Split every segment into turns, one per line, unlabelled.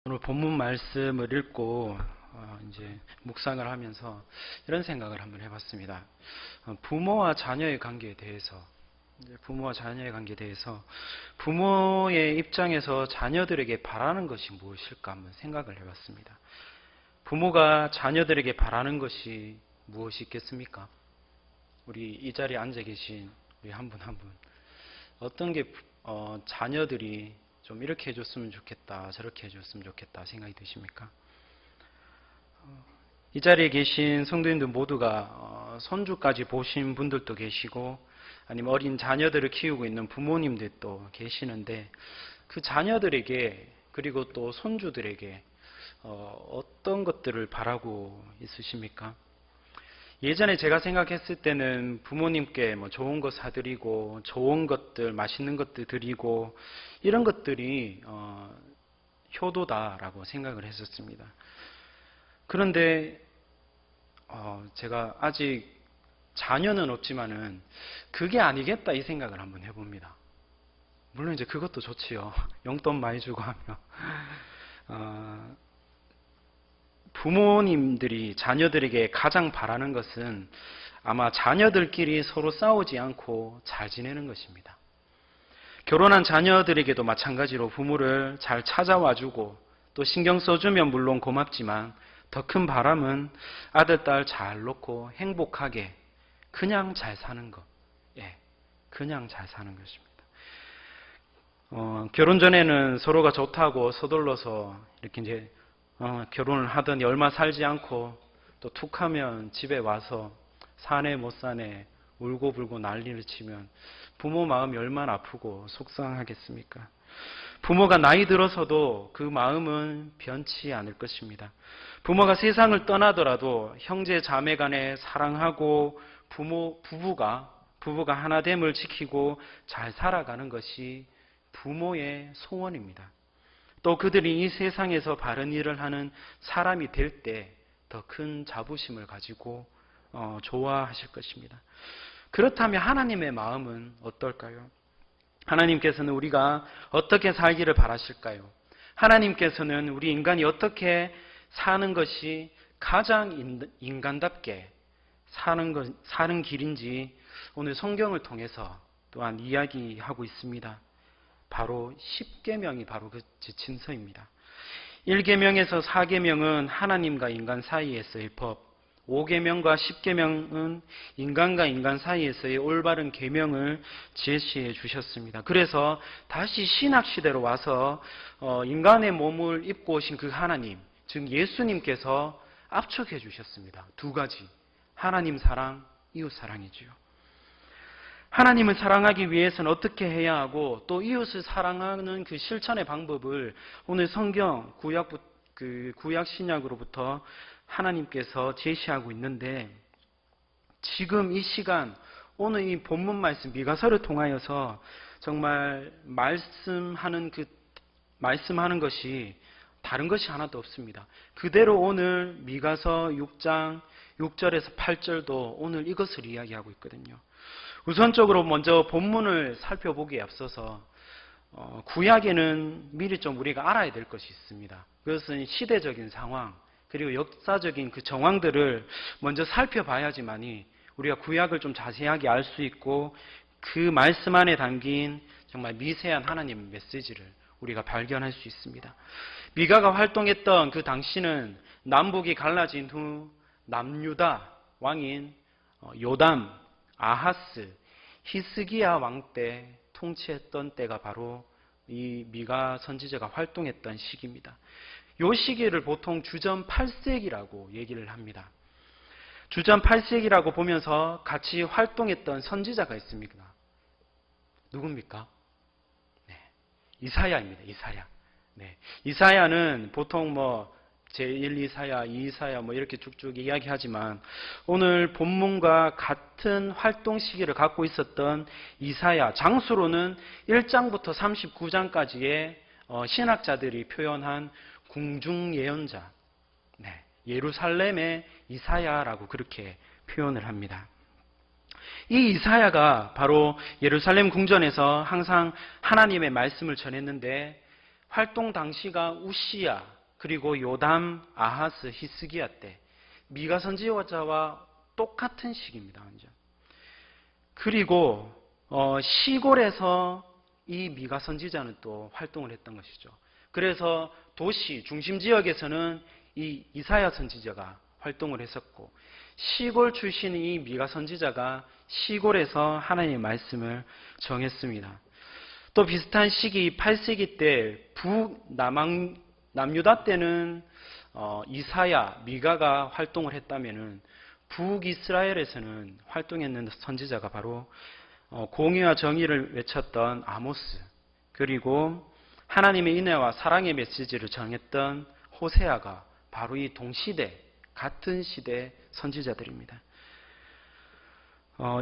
오늘 본문 말씀을 읽고 이제 묵상을 하면서 이런 생각을 한번 해봤습니다. 부모와 자녀의 관계에 대해서 부모의 입장에서 자녀들에게 바라는 것이 무엇일까 한번 생각을 해봤습니다. 부모가 자녀들에게 바라는 것이 무엇이 있겠습니까? 우리 이 자리에 앉아 계신 우리 한 분 한 분, 어떤 게 자녀들이 좀 이렇게 해줬으면 좋겠다, 저렇게 해줬으면 좋겠다 생각이 드십니까? 이 자리에 계신 성도님들 모두가 손주까지 보신 분들도 계시고, 아니면 어린 자녀들을 키우고 있는 부모님들도 계시는데, 그 자녀들에게 그리고 또 손주들에게 어떤 것들을 바라고 있으십니까? 예전에 제가 생각했을 때는 부모님께 뭐 좋은 거 사드리고 좋은 것들, 맛있는 것들 드리고 이런 것들이 효도다라고 생각을 했었습니다. 그런데 제가 아직 자녀는 없지만은 그게 아니겠다 이 생각을 한번 해봅니다. 물론 이제 그것도 좋지요. 용돈 많이 주고 하면. 부모님들이 자녀들에게 가장 바라는 것은 아마 자녀들끼리 서로 싸우지 않고 잘 지내는 것입니다. 결혼한 자녀들에게도 마찬가지로 부모를 잘 찾아와주고 또 신경 써주면 물론 고맙지만 더 큰 바람은 아들, 딸 잘 놓고 행복하게 그냥 잘 사는 것. 그냥 잘 사는 것입니다. 결혼 전에는 서로가 좋다고 서둘러서 이렇게 이제 결혼을 하더니 얼마 살지 않고 또 툭하면 집에 와서 사네 못 사네 울고불고 난리를 치면 부모 마음이 얼마나 아프고 속상하겠습니까? 부모가 나이 들어서도 그 마음은 변치 않을 것입니다. 부모가 세상을 떠나더라도 형제 자매 간에 사랑하고 부부가 하나됨을 지키고 잘 살아가는 것이 부모의 소원입니다. 또 그들이 이 세상에서 바른 일을 하는 사람이 될 때 더 큰 자부심을 가지고 좋아하실 것입니다. 그렇다면 하나님의 마음은 어떨까요? 하나님께서는 우리가 어떻게 살기를 바라실까요? 하나님께서는 우리 인간이 어떻게 사는 것이 가장 인간답게 사는 길인지 오늘 성경을 통해서 또한 이야기하고 있습니다. 바로 10계명이 바로 그 지침서입니다. 1계명에서 4계명은 하나님과 인간 사이에서의 법, 5계명과 10계명은 인간과 인간 사이에서의 올바른 계명을 제시해 주셨습니다. 그래서 다시 신약시대로 와서 인간의 몸을 입고 오신 그 하나님, 즉 예수님께서 압축해 주셨습니다. 두 가지, 하나님 사랑, 이웃 사랑이지요. 하나님을 사랑하기 위해서는 어떻게 해야 하고 또 이웃을 사랑하는 그 실천의 방법을 오늘 성경 구약 신약으로부터 하나님께서 제시하고 있는데, 지금 이 시간 오늘 이 본문 말씀 미가서를 통하여서 정말 말씀하는 것이 다른 것이 하나도 없습니다. 그대로 오늘 미가서 6장 6절에서 8절도 오늘 이것을 이야기하고 있거든요. 우선적으로 먼저 본문을 살펴보기에 앞서서 구약에는 미리 좀 우리가 알아야 될 것이 있습니다. 그것은 시대적인 상황 그리고 역사적인 그 정황들을 먼저 살펴봐야지만이 우리가 구약을 좀 자세하게 알 수 있고 그 말씀 안에 담긴 정말 미세한 하나님의 메시지를 우리가 발견할 수 있습니다. 미가가 활동했던 그 당시는 남북이 갈라진 후 남유다 왕인 요담, 아하스, 히스기야 왕 때 통치했던 때가 바로 이 미가 선지자가 활동했던 시기입니다. 이 시기를 보통 주전 8세기라고 얘기를 합니다. 주전 8세기라고 보면서 같이 활동했던 선지자가 있습니다. 누굽니까? 이사야입니다. 이사야. 이사야는 보통 제1 이사야, 2 이사야 이렇게 쭉쭉 이야기하지만 오늘 본문과 같은 활동 시기를 갖고 있었던 이사야, 장수로는 1장부터 39장까지의 신학자들이 표현한 궁중 예언자, 예루살렘의 이사야라고 그렇게 표현을 합니다. 이 이사야가 바로 예루살렘 궁전에서 항상 하나님의 말씀을 전했는데 활동 당시가 우시야, 그리고 요담, 아하스, 히스기야 때 미가 선지자와 똑같은 시기입니다. 완전. 그리고 시골에서 이 미가 선지자는 또 활동을 했던 것이죠. 그래서 도시 중심 지역에서는 이 이사야 선지자가 활동을 했었고, 시골 출신의 이 미가 선지자가 시골에서 하나님의 말씀을 정했습니다. 또 비슷한 시기 8세기 때 남유다 때는 이사야, 미가가 활동을 했다면은 북이스라엘에서는 활동했는 선지자가 바로 공의와 정의를 외쳤던 아모스, 그리고 하나님의 인애와 사랑의 메시지를 전했던 호세아가 바로 이 동시대, 같은 시대 선지자들입니다.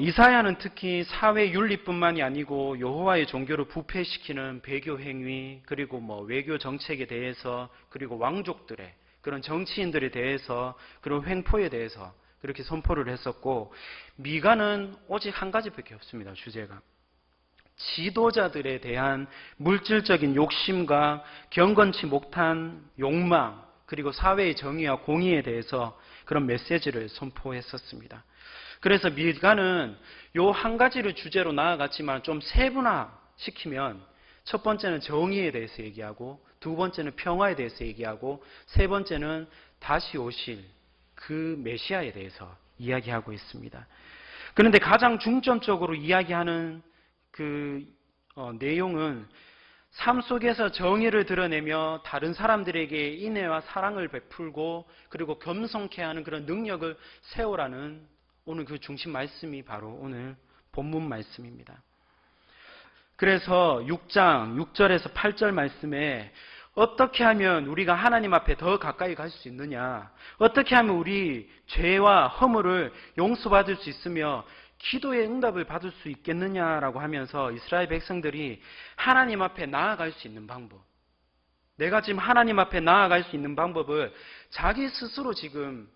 이사야는 특히 사회 윤리뿐만이 아니고 여호와의 종교를 부패시키는 배교 행위, 그리고 외교 정책에 대해서, 그리고 왕족들의 그런 정치인들에 대해서, 그런 횡포에 대해서 그렇게 선포를 했었고, 미가는 오직 한 가지밖에 없습니다. 주제가 지도자들에 대한 물질적인 욕심과 경건치 못한 욕망, 그리고 사회의 정의와 공의에 대해서 그런 메시지를 선포했었습니다. 그래서 미가는 요 한 가지를 주제로 나아갔지만 좀 세분화시키면 첫 번째는 정의에 대해서 얘기하고, 두 번째는 평화에 대해서 얘기하고, 세 번째는 다시 오실 그 메시아에 대해서 이야기하고 있습니다. 그런데 가장 중점적으로 이야기하는 그 내용은 삶 속에서 정의를 드러내며 다른 사람들에게 인애와 사랑을 베풀고, 그리고 겸손케 하는 그런 능력을 세우라는 오늘 그 중심 말씀이 바로 오늘 본문 말씀입니다. 그래서 6장 6절에서 8절 말씀에 어떻게 하면 우리가 하나님 앞에 더 가까이 갈 수 있느냐, 어떻게 하면 우리 죄와 허물을 용서받을 수 있으며 기도의 응답을 받을 수 있겠느냐라고 하면서 이스라엘 백성들이 하나님 앞에 나아갈 수 있는 방법, 내가 지금 하나님 앞에 나아갈 수 있는 방법을 자기 스스로 지금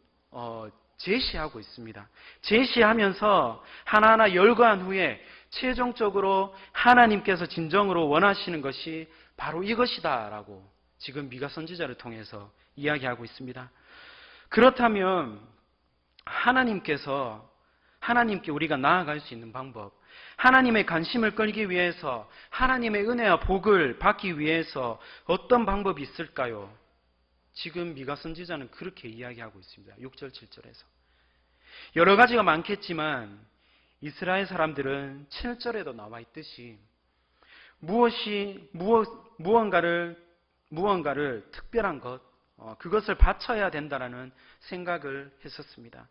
제시하고 있습니다. 제시하면서 하나하나 열거한 후에 최종적으로 하나님께서 진정으로 원하시는 것이 바로 이것이다라고 지금 미가 선지자를 통해서 이야기하고 있습니다. 그렇다면 하나님께 우리가 나아갈 수 있는 방법, 하나님의 관심을 끌기 위해서, 하나님의 은혜와 복을 받기 위해서 어떤 방법이 있을까요? 지금 미가 선지자는 그렇게 이야기하고 있습니다. 6절 7절에서. 여러 가지가 많겠지만 이스라엘 사람들은 7절에도 나와 있듯이 무언가를 특별한 것, 그것을 바쳐야 된다라는 생각을 했었습니다.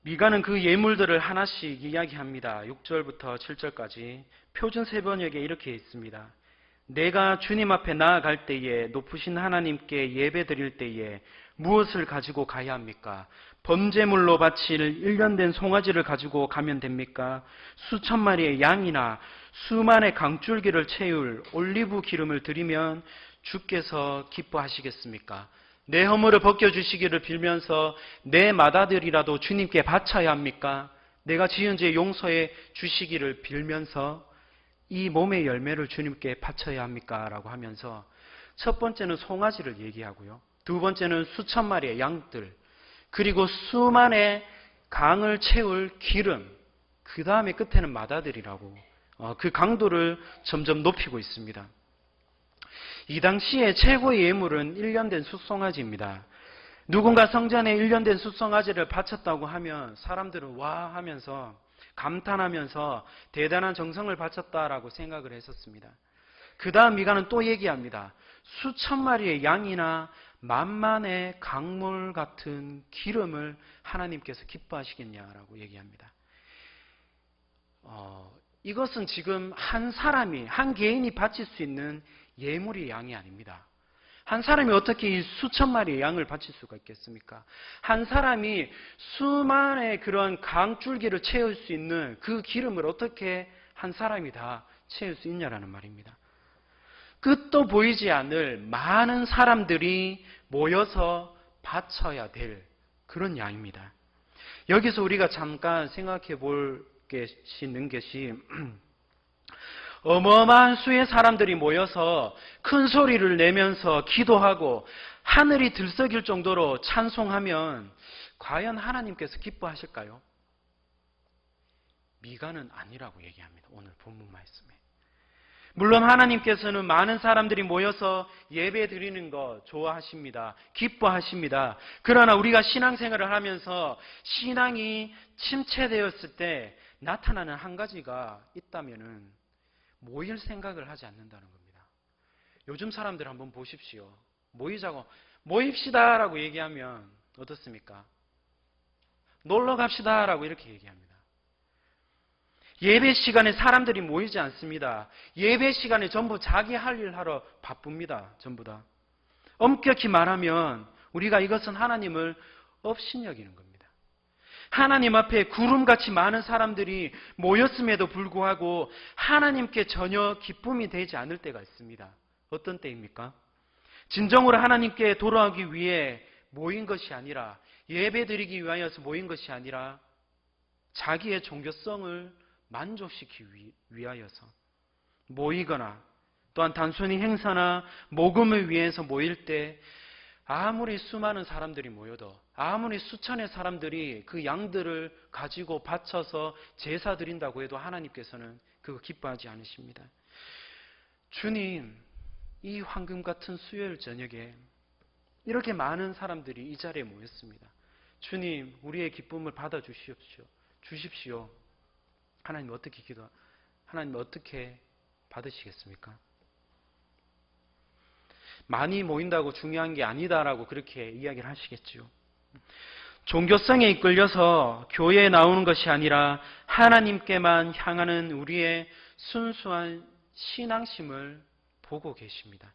미가는 그 예물들을 하나씩 이야기합니다. 6절부터 7절까지 표준 세번역에 이렇게 있습니다. 내가 주님 앞에 나아갈 때에, 높으신 하나님께 예배 드릴 때에 무엇을 가지고 가야 합니까? 번제물로 바칠 1년 된 송아지를 가지고 가면 됩니까? 수천 마리의 양이나 수만의 강줄기를 채울 올리브 기름을 드리면 주께서 기뻐하시겠습니까? 내 허물을 벗겨주시기를 빌면서 내 맏아들이라도 주님께 바쳐야 합니까? 내가 지은 죄 용서해 주시기를 빌면서 이 몸의 열매를 주님께 바쳐야 합니까? 라고 하면서 첫 번째는 송아지를 얘기하고요, 두 번째는 수천 마리의 양들, 그리고 수만의 강을 채울 기름, 그 다음에 끝에는 맏아들이라고 그 강도를 점점 높이고 있습니다. 이 당시에 최고의 예물은 1년 된 숫송아지입니다. 누군가 성전에 1년 된 숫송아지를 바쳤다고 하면 사람들은 와 하면서 감탄하면서 대단한 정성을 바쳤다라고 생각을 했었습니다. 그 다음 미가는 또 얘기합니다. 수천 마리의 양이나 만만의 강물 같은 기름을 하나님께서 기뻐하시겠냐라고 얘기합니다. 이것은 지금 한 사람이, 한 개인이 바칠 수 있는 예물의 양이 아닙니다. 한 사람이 어떻게 이 수천 마리의 양을 바칠 수가 있겠습니까? 한 사람이 수만의 그런 강줄기를 채울 수 있는 그 기름을 어떻게 한 사람이 다 채울 수 있냐라는 말입니다. 끝도 보이지 않을 많은 사람들이 모여서 바쳐야 될 그런 양입니다. 여기서 우리가 잠깐 생각해 볼 게 있는 것이 어마어마한 수의 사람들이 모여서 큰 소리를 내면서 기도하고 하늘이 들썩일 정도로 찬송하면 과연 하나님께서 기뻐하실까요? 미가는 아니라고 얘기합니다. 오늘 본문 말씀에. 물론 하나님께서는 많은 사람들이 모여서 예배 드리는 거 좋아하십니다. 기뻐하십니다. 그러나 우리가 신앙생활을 하면서 신앙이 침체되었을 때 나타나는 한 가지가 있다면은 모일 생각을 하지 않는다는 겁니다. 요즘 사람들 한번 보십시오. 모이자고, 모입시다라고 얘기하면 어떻습니까? 놀러 갑시다라고 이렇게 얘기합니다. 예배 시간에 사람들이 모이지 않습니다. 예배 시간에 전부 자기 할 일 하러 바쁩니다. 전부 다. 엄격히 말하면 우리가 이것은 하나님을 업신여기는 겁니다. 하나님 앞에 구름같이 많은 사람들이 모였음에도 불구하고 하나님께 전혀 기쁨이 되지 않을 때가 있습니다. 어떤 때입니까? 진정으로 하나님께 돌아오기 위해 모인 것이 아니라, 예배 드리기 위하여서 모인 것이 아니라 자기의 종교성을 만족시키기 위하여서 모이거나, 또한 단순히 행사나 모금을 위해서 모일 때 아무리 수많은 사람들이 모여도, 아무리 수천의 사람들이 그 양들을 가지고 바쳐서 제사 드린다고 해도 하나님께서는 그거 기뻐하지 않으십니다. 주님, 이 황금 같은 수요일 저녁에 이렇게 많은 사람들이 이 자리에 모였습니다. 주님, 우리의 기쁨을 받아 주십시오. 하나님 하나님 어떻게 받으시겠습니까? 많이 모인다고 중요한 게 아니다라고 그렇게 이야기를 하시겠지요. 종교성에 이끌려서 교회에 나오는 것이 아니라 하나님께만 향하는 우리의 순수한 신앙심을 보고 계십니다.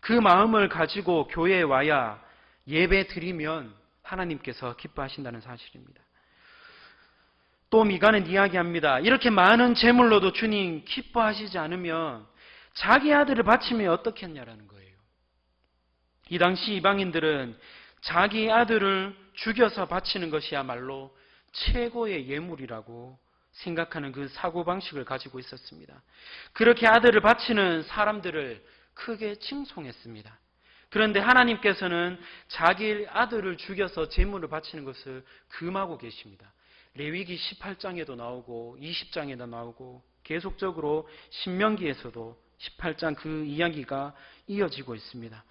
그 마음을 가지고 교회에 와야 예배 드리면 하나님께서 기뻐하신다는 사실입니다. 또 미가는 이야기합니다. 이렇게 많은 제물로도 주님 기뻐하시지 않으면 자기 아들을 바치면 어떻겠냐라는 거예요. 이 당시 이방인들은 자기 아들을 죽여서 바치는 것이야말로 최고의 예물이라고 생각하는 그 사고방식을 가지고 있었습니다. 그렇게 아들을 바치는 사람들을 크게 칭송했습니다. 그런데 하나님께서는 자기 아들을 죽여서 제물을 바치는 것을 금하고 계십니다. 레위기 18장에도 나오고 20장에도 나오고 계속적으로 신명기에서도 18장 그 이야기가 이어지고 있습니다.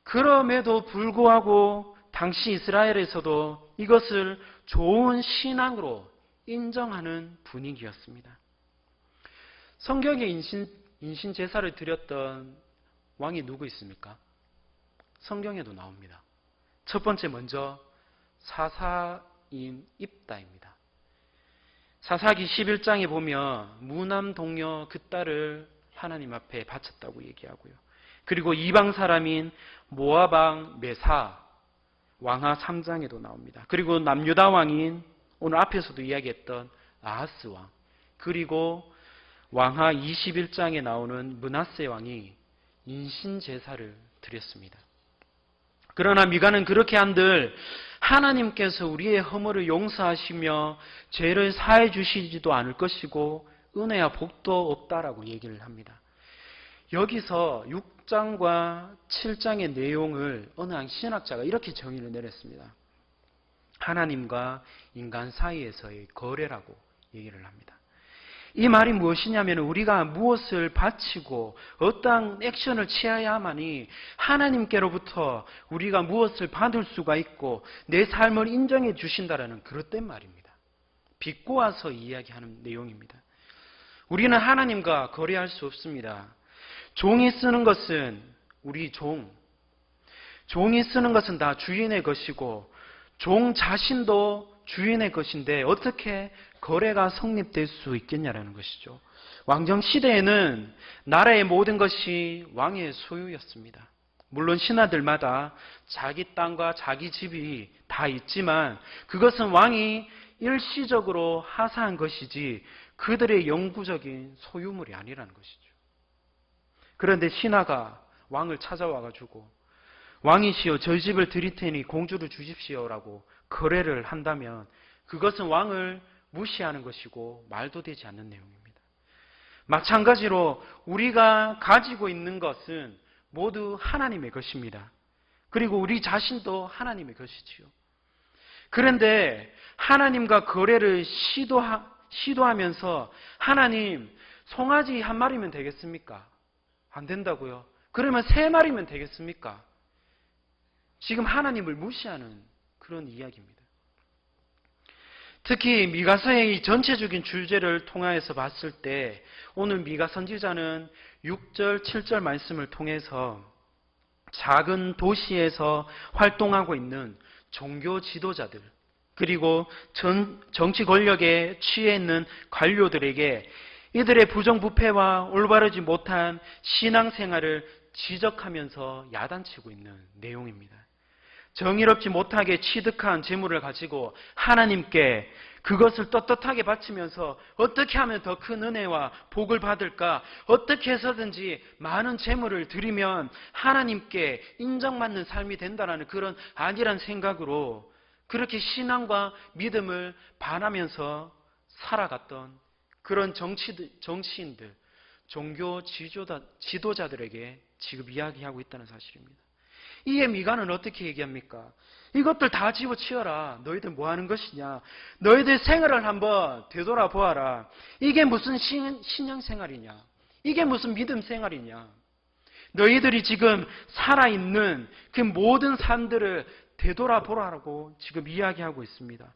그럼에도 불구하고 당시 이스라엘에서도 이것을 좋은 신앙으로 인정하는 분위기였습니다. 성경에 인신 제사를 드렸던 왕이 누구 있습니까? 성경에도 나옵니다. 첫 번째 먼저 사사인 입다입니다. 사사기 11장에 보면 무남 동녀 그 딸을 하나님 앞에 바쳤다고 얘기하고요. 그리고 이방 사람인 모압 왕 메사 왕하 3장에도 나옵니다. 그리고 남유다 왕인 오늘 앞에서도 이야기했던 아하스 왕, 그리고 왕하 21장에 나오는 므낫세 왕이 인신 제사를 드렸습니다. 그러나 미가는 그렇게 한들 하나님께서 우리의 허물을 용서하시며 죄를 사해 주시지도 않을 것이고 은혜와 복도 없다라고 얘기를 합니다. 여기서 6장과 7장의 내용을 어느 한 신학자가 이렇게 정의를 내렸습니다. 하나님과 인간 사이에서의 거래라고 얘기를 합니다. 이 말이 무엇이냐면 우리가 무엇을 바치고 어떠한 액션을 취해야만이 하나님께로부터 우리가 무엇을 받을 수가 있고 내 삶을 인정해 주신다라는 그릇된 말입니다. 비꼬아서 이야기하는 내용입니다. 우리는 하나님과 거래할 수 없습니다. 종이 쓰는 것은 우리 종이 쓰는 것은 다 주인의 것이고 종 자신도 주인의 것인데 어떻게 거래가 성립될 수 있겠냐라는 것이죠. 왕정 시대에는 나라의 모든 것이 왕의 소유였습니다. 물론 신하들마다 자기 땅과 자기 집이 다 있지만 그것은 왕이 일시적으로 하사한 것이지 그들의 영구적인 소유물이 아니라는 것이죠. 그런데 신하가 왕을 찾아와가지고 왕이시여 저희 집을 드릴 테니 공주를 주십시오라고 거래를 한다면 그것은 왕을 무시하는 것이고 말도 되지 않는 내용입니다. 마찬가지로 우리가 가지고 있는 것은 모두 하나님의 것입니다. 그리고 우리 자신도 하나님의 것이지요. 그런데 하나님과 거래를 시도하면서 하나님, 송아지 한 마리면 되겠습니까? 안 된다고요? 그러면 3마리면 되겠습니까? 지금 하나님을 무시하는 그런 이야기입니다. 특히 미가서의 이 전체적인 주제를 통하여서 봤을 때 오늘 미가 선지자는 6절, 7절 말씀을 통해서 작은 도시에서 활동하고 있는 종교 지도자들 그리고 정치 권력에 취해 있는 관료들에게 이들의 부정부패와 올바르지 못한 신앙생활을 지적하면서 야단치고 있는 내용입니다. 정의롭지 못하게 취득한 재물을 가지고 하나님께 그것을 떳떳하게 바치면서 어떻게 하면 더 큰 은혜와 복을 받을까? 어떻게 해서든지 많은 재물을 드리면 하나님께 인정받는 삶이 된다는 그런 안일한 생각으로 그렇게 신앙과 믿음을 반하면서 살아갔던 그런 정치인들, 종교 지도자들에게 지금 이야기하고 있다는 사실입니다. 이에 미가는 어떻게 얘기합니까? 이것들 다 집어치워라. 너희들 뭐 하는 것이냐? 너희들 생활을 한번 되돌아보아라. 이게 무슨 신앙생활이냐? 이게 무슨 믿음 생활이냐? 너희들이 지금 살아있는 그 모든 삶들을 되돌아보라고 지금 이야기하고 있습니다.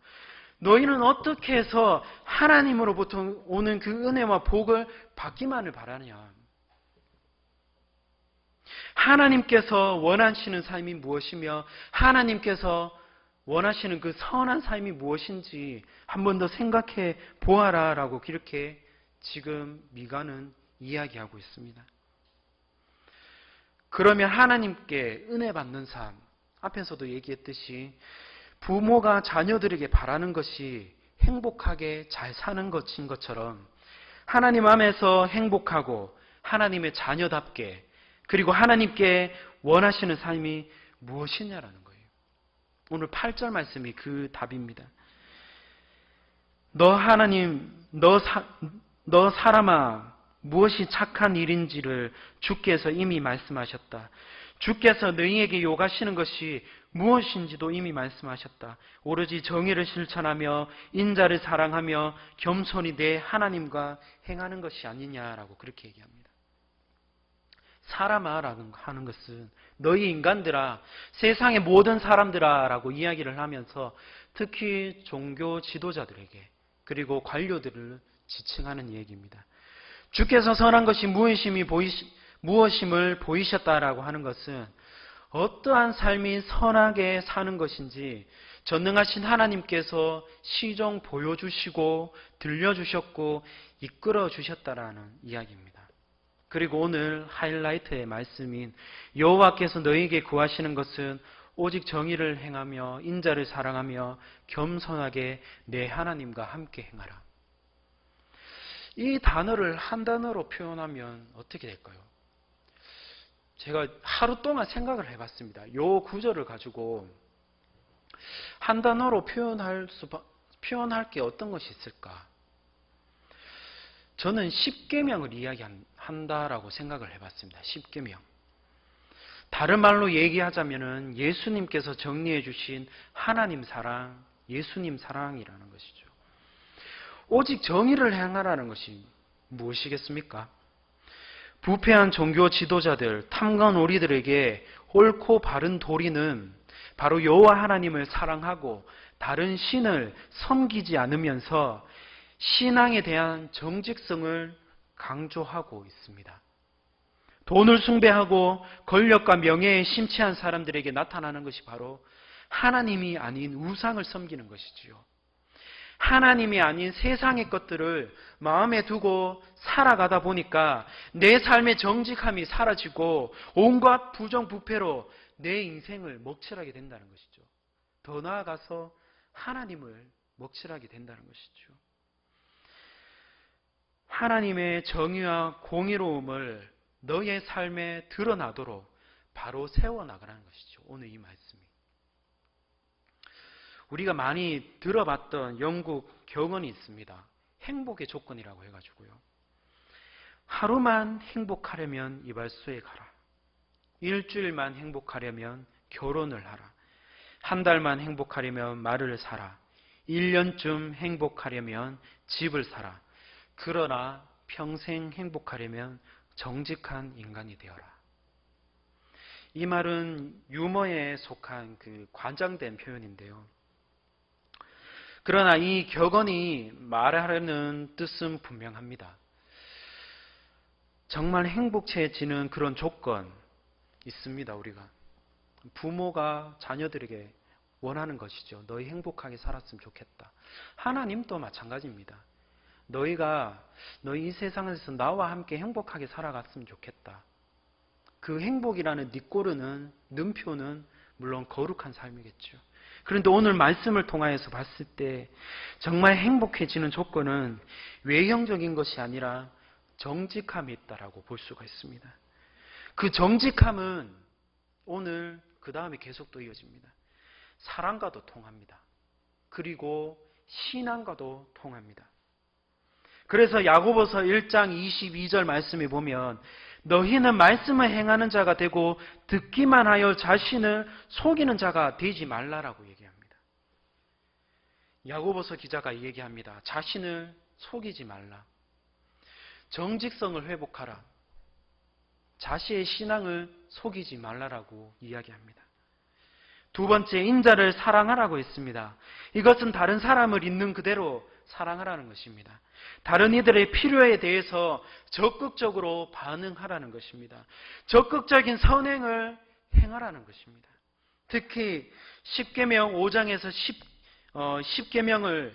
너희는 어떻게 해서 하나님으로부터 오는 그 은혜와 복을 받기만을 바라냐? 하나님께서 원하시는 삶이 무엇이며 하나님께서 원하시는 그 선한 삶이 무엇인지 한 번 더 생각해 보아라 라고 이렇게 지금 미가는 이야기하고 있습니다. 그러면 하나님께 은혜 받는 삶, 앞에서도 얘기했듯이 부모가 자녀들에게 바라는 것이 행복하게 잘 사는 것인 것처럼 하나님 안에서 행복하고 하나님의 자녀답게 그리고 하나님께 원하시는 삶이 무엇이냐라는 거예요. 오늘 8절 말씀이 그 답입니다. 너 사람아, 무엇이 착한 일인지를 주께서 이미 말씀하셨다. 주께서 너희에게 요구하시는 것이 무엇인지도 이미 말씀하셨다. 오로지 정의를 실천하며 인자를 사랑하며 겸손히 내 하나님과 행하는 것이 아니냐라고 그렇게 얘기합니다. 사람아라고 하는 것은 너희 인간들아, 세상의 모든 사람들아 라고 이야기를 하면서 특히 종교 지도자들에게 그리고 관료들을 지칭하는 얘기입니다. 주께서 선한 것이 무엇임을 보이셨다라고 하는 것은 어떠한 삶이 선하게 사는 것인지 전능하신 하나님께서 시종 보여주시고 들려주셨고 이끌어주셨다라는 이야기입니다. 그리고 오늘 하이라이트의 말씀인 여호와께서 너희에게 구하시는 것은 오직 정의를 행하며 인자를 사랑하며 겸손하게 내 하나님과 함께 행하라. 이 단어를 한 단어로 표현하면 어떻게 될까요? 제가 하루 동안 생각을 해봤습니다. 이 구절을 가지고 한 단어로 표현할 게 어떤 것이 있을까? 저는 10계명을 이야기한다라고 생각을 해봤습니다. 10계명. 다른 말로 얘기하자면은 예수님께서 정리해 주신 하나님 사랑, 예수님 사랑이라는 것이죠. 오직 정의를 행하라는 것이 무엇이겠습니까? 부패한 종교 지도자들, 탐관오리들에게 옳고 바른 도리는 바로 여호와 하나님을 사랑하고 다른 신을 섬기지 않으면서 신앙에 대한 정직성을 강조하고 있습니다. 돈을 숭배하고 권력과 명예에 심취한 사람들에게 나타나는 것이 바로 하나님이 아닌 우상을 섬기는 것이지요. 하나님이 아닌 세상의 것들을 마음에 두고 살아가다 보니까 내 삶의 정직함이 사라지고 온갖 부정부패로 내 인생을 먹칠하게 된다는 것이죠. 더 나아가서 하나님을 먹칠하게 된다는 것이죠. 하나님의 정의와 공의로움을 너의 삶에 드러나도록 바로 세워나가라는 것이죠. 오늘 이 말씀이. 우리가 많이 들어봤던 영국 경언이 있습니다. 행복의 조건이라고 해가지고요. 하루만 행복하려면 이발소에 가라. 일주일만 행복하려면 결혼을 하라. 한 달만 행복하려면 말을 사라. 1년쯤 행복하려면 집을 사라. 그러나 평생 행복하려면 정직한 인간이 되어라. 이 말은 유머에 속한 그 과장된 표현인데요. 그러나 이 격언이 말하려는 뜻은 분명합니다. 정말 행복해지는 그런 조건 있습니다, 우리가. 부모가 자녀들에게 원하는 것이죠. 너희 행복하게 살았으면 좋겠다. 하나님도 마찬가지입니다. 너희가 너희 이 세상에서 나와 함께 행복하게 살아갔으면 좋겠다. 그 행복이라는 닉꼬르는, 는표는 물론 거룩한 삶이겠죠. 그런데 오늘 말씀을 통하여서 봤을 때 정말 행복해지는 조건은 외형적인 것이 아니라 정직함이 있다라고 볼 수가 있습니다. 그 정직함은 오늘 그 다음에 계속 또 이어집니다. 사랑과도 통합니다. 그리고 신앙과도 통합니다. 그래서 야고보서 1장 22절 말씀에 보면 너희는 말씀을 행하는 자가 되고 듣기만 하여 자신을 속이는 자가 되지 말라라고 얘기합니다. 야고보서 기자가 얘기합니다. 자신을 속이지 말라. 정직성을 회복하라. 자신의 신앙을 속이지 말라라고 이야기합니다. 두 번째, 인자를 사랑하라고 했습니다. 이것은 다른 사람을 있는 그대로 사랑하라는 것입니다. 다른 이들의 필요에 대해서 적극적으로 반응하라는 것입니다. 적극적인 선행을 행하라는 것입니다. 특히 10계명 5장에서 10계명을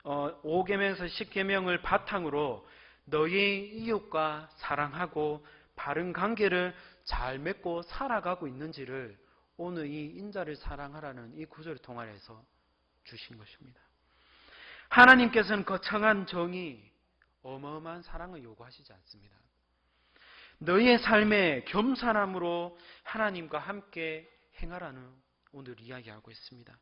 5계명에서 10계명을 바탕으로 너희 이웃과 사랑하고 바른 관계를 잘 맺고 살아가고 있는지를 오늘 이 인자를 사랑하라는 이 구절을 통해서 주신 것입니다. 하나님께서는 거창한 정의, 어마어마한 사랑을 요구하시지 않습니다. 너희의 삶에 겸손함으로 하나님과 함께 행하라는 오늘 이야기하고 있습니다.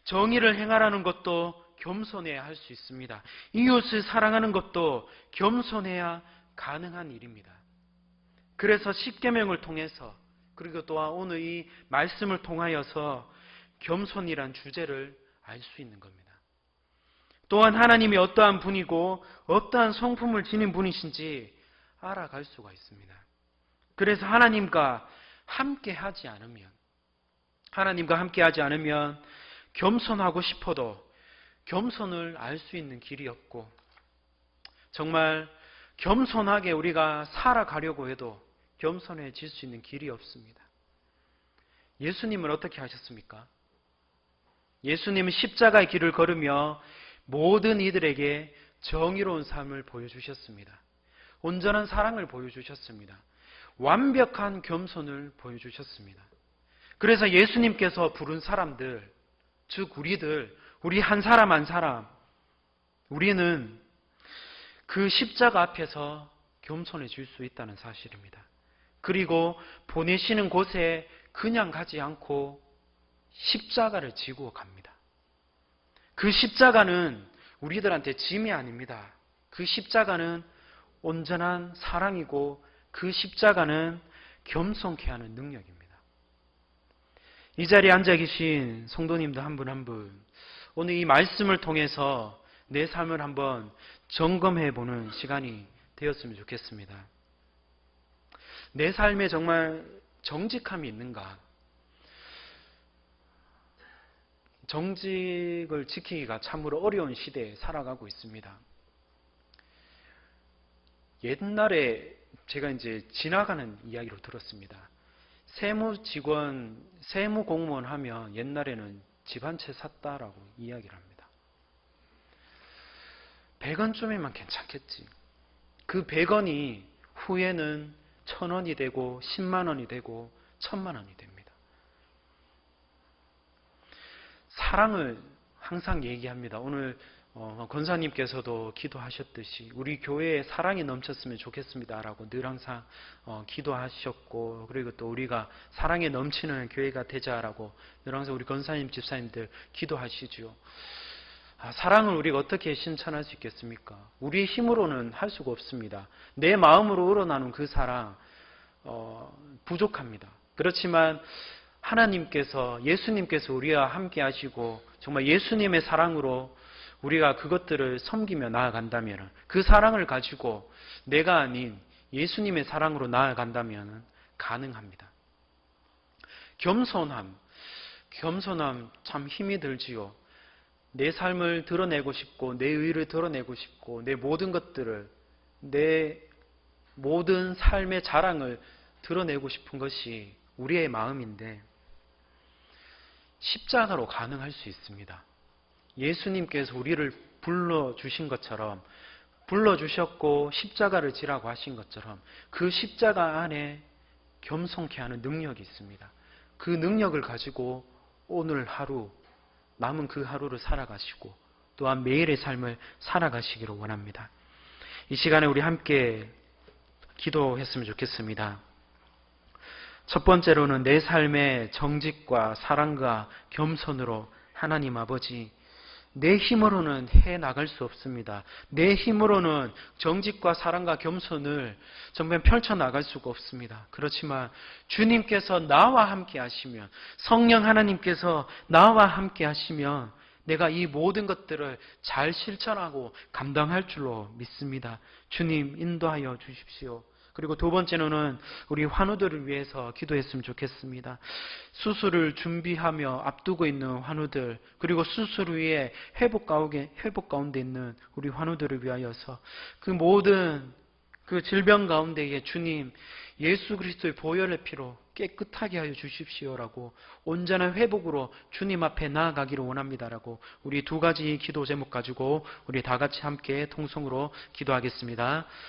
정의를 행하라는 것도 겸손해야 할 수 있습니다. 이웃을 사랑하는 것도 겸손해야 가능한 일입니다. 그래서 10계명을 통해서 그리고 또한 오늘 이 말씀을 통하여서 겸손이란 주제를 알 수 있는 겁니다. 또한 하나님이 어떠한 분이고 어떠한 성품을 지닌 분이신지 알아갈 수가 있습니다. 그래서 하나님과 함께 하지 않으면 겸손하고 싶어도 겸손을 알 수 있는 길이 없고 정말 겸손하게 우리가 살아가려고 해도 겸손해질 수 있는 길이 없습니다. 예수님은 어떻게 하셨습니까? 예수님은 십자가의 길을 걸으며 모든 이들에게 정의로운 삶을 보여주셨습니다. 온전한 사랑을 보여주셨습니다. 완벽한 겸손을 보여주셨습니다. 그래서 예수님께서 부른 사람들, 즉 우리 한 사람 한 사람, 우리는 그 십자가 앞에서 겸손해질 수 있다는 사실입니다. 그리고 보내시는 곳에 그냥 가지 않고 십자가를 지고 갑니다. 그 십자가는 우리들한테 짐이 아닙니다. 그 십자가는 온전한 사랑이고 그 십자가는 겸손케 하는 능력입니다. 이 자리에 앉아 계신 성도님들 한 분 한 분, 오늘 이 말씀을 통해서 내 삶을 한번 점검해 보는 시간이 되었으면 좋겠습니다. 내 삶에 정말 정직함이 있는가? 정직을 지키기가 참으로 어려운 시대에 살아가고 있습니다. 옛날에 제가 이제 지나가는 이야기로 들었습니다. 세무공무원 하면 옛날에는 집 한 채 샀다라고 이야기를 합니다. 100원쯤이면 괜찮겠지. 그 100원이 후에는 1000원이 되고 10만 원이 되고 1000만 원이 됩니다. 사랑을 항상 얘기합니다. 오늘 권사님께서도 기도하셨듯이 우리 교회에 사랑이 넘쳤으면 좋겠습니다라고 늘 항상 기도하셨고, 그리고 또 우리가 사랑에 넘치는 교회가 되자라고 늘 항상 우리 권사님 집사님들 기도하시죠. 사랑을 우리가 어떻게 실천할 수 있겠습니까? 우리의 힘으로는 할 수가 없습니다. 내 마음으로 우러나는 그 사랑 부족합니다. 그렇지만 하나님께서, 예수님께서 우리와 함께 하시고 정말 예수님의 사랑으로 우리가 그것들을 섬기며 나아간다면, 그 사랑을 가지고 내가 아닌 예수님의 사랑으로 나아간다면 가능합니다. 겸손함 참 힘이 들지요. 내 삶을 드러내고 싶고, 내 의를 드러내고 싶고, 내 모든 것들을, 내 모든 삶의 자랑을 드러내고 싶은 것이 우리의 마음인데, 십자가로 가능할 수 있습니다. 예수님께서 우리를 불러주신 것처럼, 불러주셨고 십자가를 지라고 하신 것처럼 그 십자가 안에 겸손케 하는 능력이 있습니다. 그 능력을 가지고 오늘 하루, 남은 그 하루를 살아가시고 또한 매일의 삶을 살아가시기를 원합니다. 이 시간에 우리 함께 기도했으면 좋겠습니다. 첫 번째로는 내 삶의 정직과 사랑과 겸손으로 하나님 아버지, 내 힘으로는 해 나갈 수 없습니다. 내 힘으로는 정직과 사랑과 겸손을 정말 펼쳐 나갈 수가 없습니다. 그렇지만 주님께서 나와 함께 하시면, 성령 하나님께서 나와 함께 하시면 내가 이 모든 것들을 잘 실천하고 감당할 줄로 믿습니다. 주님 인도하여 주십시오. 그리고 두 번째로는 우리 환우들을 위해서 기도했으면 좋겠습니다. 수술을 준비하며 앞두고 있는 환우들, 그리고 수술 후에 회복 가운데 있는 우리 환우들을 위하여서 그 모든 그 질병 가운데에 주님 예수 그리스도의 보혈의 피로 깨끗하게 하여 주십시오라고, 온전한 회복으로 주님 앞에 나아가기를 원합니다라고, 우리 두 가지 기도 제목 가지고 우리 다 같이 함께 통성으로 기도하겠습니다.